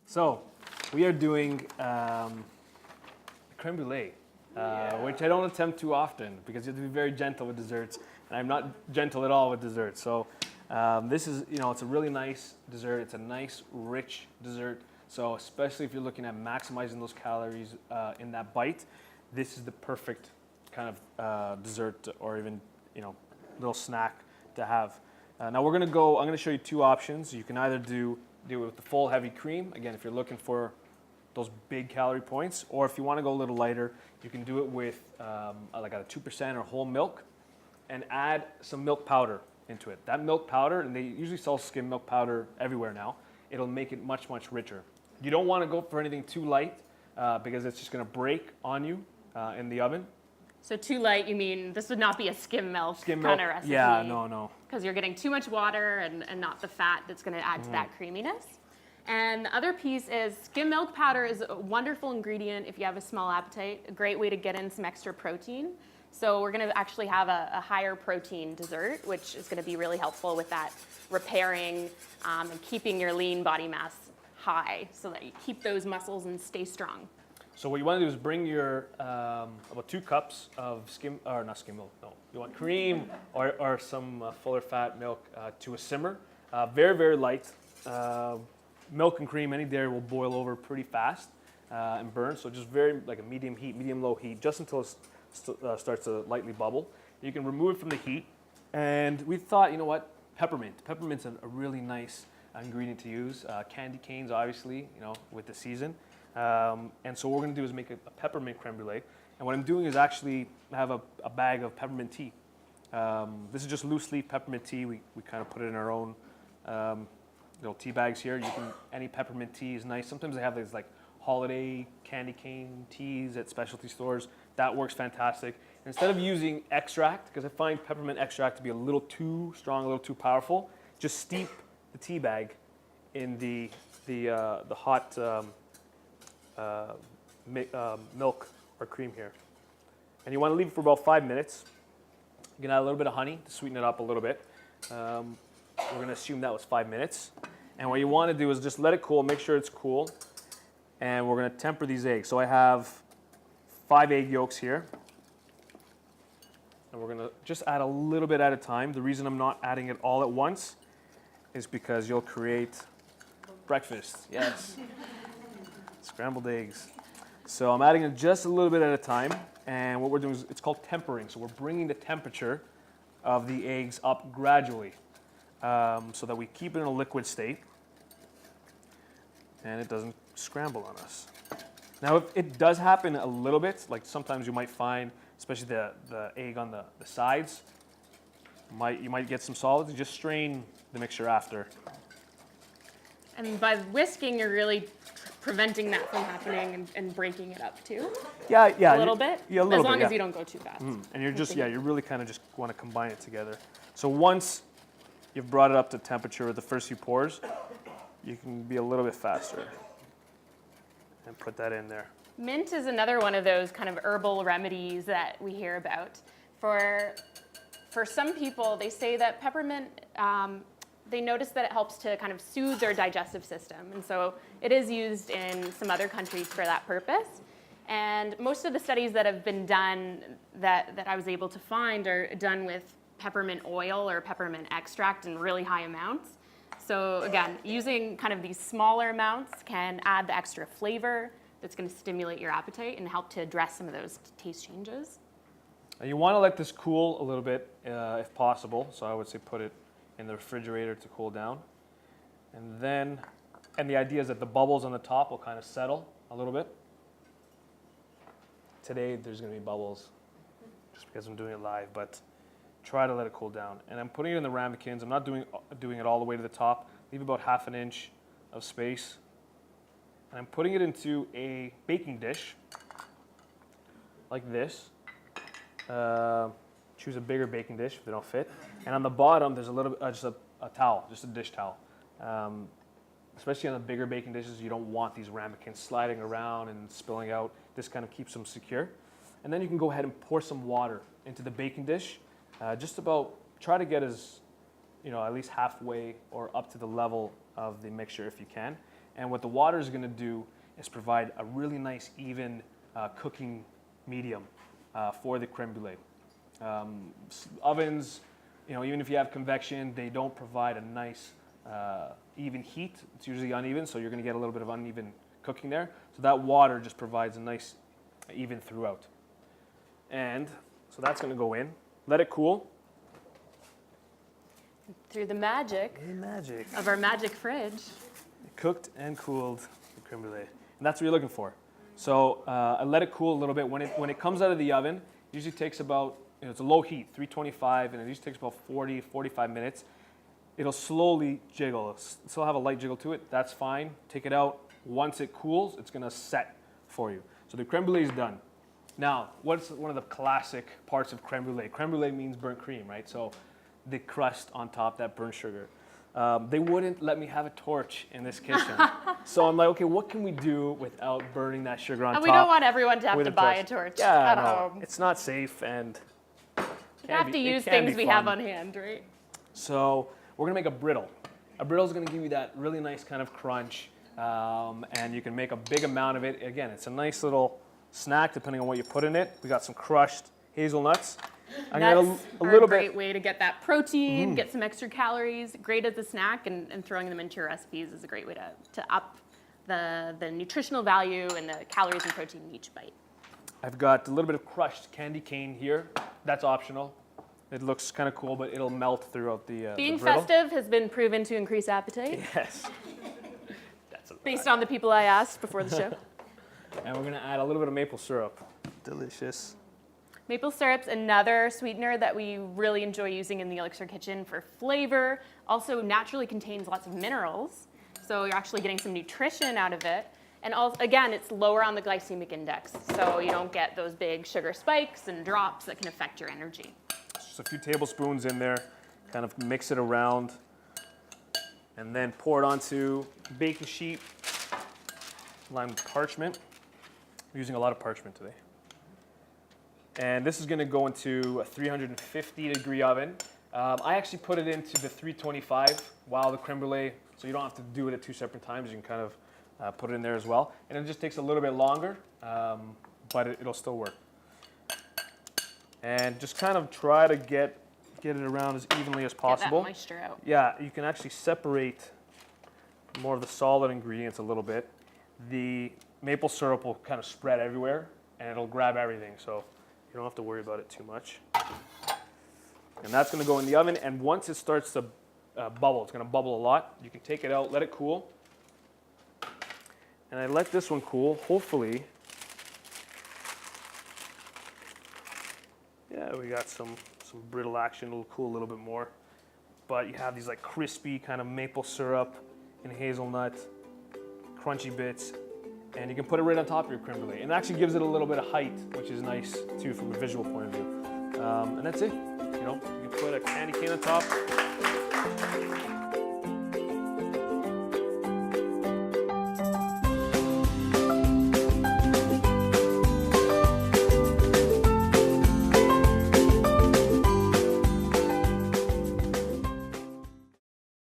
So we are doing creme brulee, which I don't attempt too often because you have to be very gentle with desserts, and I'm not gentle at all with desserts. So this is, it's a really nice dessert. It's a nice, rich dessert. So especially if you're looking at maximizing those calories in that bite, this is the perfect kind of dessert or even, little snack to have. Now I'm going to show you two options. You can either do it with the full heavy cream, again, if you're looking for those big calorie points, or if you want to go a little lighter, you can do it with like a 2% or whole milk and add some milk powder into it. That milk powder, and they usually sell skim milk powder everywhere now, it'll make it much, much richer. You don't want to go for anything too light because it's just going to break on you in the oven. So too light, you mean this would not be a skim milk kind of recipe? Yeah, no. Because you're getting too much water and not the fat that's going to add to that creaminess. And the other piece is skim milk powder is a wonderful ingredient if you have a small appetite, a great way to get in some extra protein. So we're going to actually have a higher protein dessert, which is going to be really helpful with that repairing and keeping your lean body mass high so that you keep those muscles and stay strong. So what you want to do is bring your about 2 cups of you want cream or some fuller fat milk to a simmer. Very, very light. Milk and cream, any dairy will boil over pretty fast and burn. So just very like a medium heat, medium-low heat, just until it starts to lightly bubble. You can remove it from the heat. And we thought, you know what, peppermint. Peppermint's a really nice ingredient to use. Candy canes, obviously, with the season. And so what we're going to do is make a peppermint creme brulee. And what I'm doing is actually have a bag of peppermint tea. This is just loose leaf peppermint tea. We kind of put it in our own little tea bags here. Any peppermint tea is nice. Sometimes they have these like holiday candy cane teas at specialty stores. That works fantastic. And instead of using extract, because I find peppermint extract to be a little too strong, a little too powerful, just steep the tea bag in the hot milk or cream here. And you want to leave it for about 5 minutes. You can add a little bit of honey to sweeten it up a little bit. We're going to assume that was 5 minutes. And what you want to do is just let it cool, make sure it's cool. And we're going to temper these eggs. So I have 5 egg yolks here. And we're going to just add a little bit at a time. The reason I'm not adding it all at once is because you'll create breakfast. Yes. Scrambled eggs. So I'm adding it just a little bit at a time. And what we're doing is it's called tempering. So we're bringing the temperature of the eggs up gradually so that we keep it in a liquid state and it doesn't scramble on us. Now, if it does happen a little bit, like sometimes you might find, especially the egg on the sides, you might get some solids. You just strain the mixture after. And by whisking, you're really preventing that from happening and breaking it up too. Yeah. A little bit? Yeah, a little bit. As long as you don't go too fast. And you really kind of just want to combine it together. So once you've brought it up to temperature with the first few pours, you can be a little bit faster and put that in there. Mint is another one of those kind of herbal remedies that we hear about. For some people, they say that peppermint, they notice that it helps to kind of soothe their digestive system. And so it is used in some other countries for that purpose. And most of the studies that have been done that I was able to find are done with peppermint oil or peppermint extract in really high amounts. So again, using kind of these smaller amounts can add the extra flavor that's going to stimulate your appetite and help to address some of those taste changes. You want to let this cool a little bit if possible. So I would say put it in the refrigerator to cool down. And the idea is that the bubbles on the top will kind of settle a little bit. Today there's going to be bubbles just because I'm doing it live, but try to let it cool down. And I'm putting it in the ramekins. I'm not doing it all the way to the top. Leave about 1/2 inch of space. And I'm putting it into a baking dish like this. Choose a bigger baking dish if they don't fit. And on the bottom, there's a little bit, just a towel, just a dish towel. Especially on the bigger baking dishes, you don't want these ramekins sliding around and spilling out. This kind of keeps them secure. And then you can go ahead and pour some water into the baking dish. Try to get at least halfway or up to the level of the mixture if you can. And what the water is going to do is provide a really nice, even cooking medium for the creme brulee. Ovens, even if you have convection, they don't provide a nice even heat. It's usually uneven, so you're going to get a little bit of uneven cooking there. So that water just provides a nice even throughout. And so that's going to go in. Let it cool. Through the magic of our magic fridge. Cooked and cooled the creme brulee. And that's what you're looking for. So I let it cool a little bit. When it comes out of the oven, it usually takes about, it's a low heat, 325, and it usually takes about 40, 45 minutes. It'll slowly jiggle. It'll still have a light jiggle to it. That's fine. Take it out. Once it cools, it's going to set for you. So the creme brulee is done. Now, what's one of the classic parts of creme brulee? Creme brulee means burnt cream, right? So the crust on top, that burnt sugar. They wouldn't let me have a torch in this kitchen. So I'm like, okay, what can we do without burning that sugar on top? And we don't want everyone to have to buy a torch at home. It's not safe, and you have to use things we have on hand, right? So we're gonna make a brittle. A brittle is gonna give you that really nice kind of crunch, and you can make a big amount of it. Again, it's a nice little snack depending on what you put in it. We got some crushed hazelnuts. Nuts are a great way to get that protein, get some extra calories. Great as a snack, and throwing them into your recipes is a great way to up the nutritional value and the calories and protein in each bite. I've got a little bit of crushed candy cane here. That's optional. It looks kind of cool, but it'll melt throughout the Being brittle. festive has been proven to increase appetite. Yes. Based on the people I asked before the show. And we're gonna add a little bit of maple syrup. Delicious. Maple syrup's another sweetener that we really enjoy using in the ELLICSR kitchen for flavor. Also naturally contains lots of minerals, so you're actually getting some nutrition out of it. And also, again, it's lower on the glycemic index, so you don't get those big sugar spikes and drops that can affect your energy. Just a few tablespoons in there, kind of mix it around, and then pour it onto baking sheet, lined with parchment. We're using a lot of parchment today. And this is going to go into a 350-degree oven. I actually put it into the 325 while the creme brulee, so you don't have to do it at two separate times. You can kind of put it in there as well. And it just takes a little bit longer, but it'll still work. And just kind of try to get it around as evenly as possible. Get that moisture out. Yeah, you can actually separate more of the solid ingredients a little bit. The maple syrup will kind of spread everywhere, and it'll grab everything. So you don't have to worry about it too much. And that's going to go in the oven, and once it starts to bubble, it's going to bubble a lot, you can take it out, let it cool. And I let this one cool, hopefully. Yeah, we got some brittle action, it'll cool a little bit more. But you have these like crispy kind of maple syrup and hazelnut, crunchy bits. And you can put it right on top of your creme brulee. And it actually gives it a little bit of height, which is nice too from a visual point of view. And that's it. You can put a candy cane on top.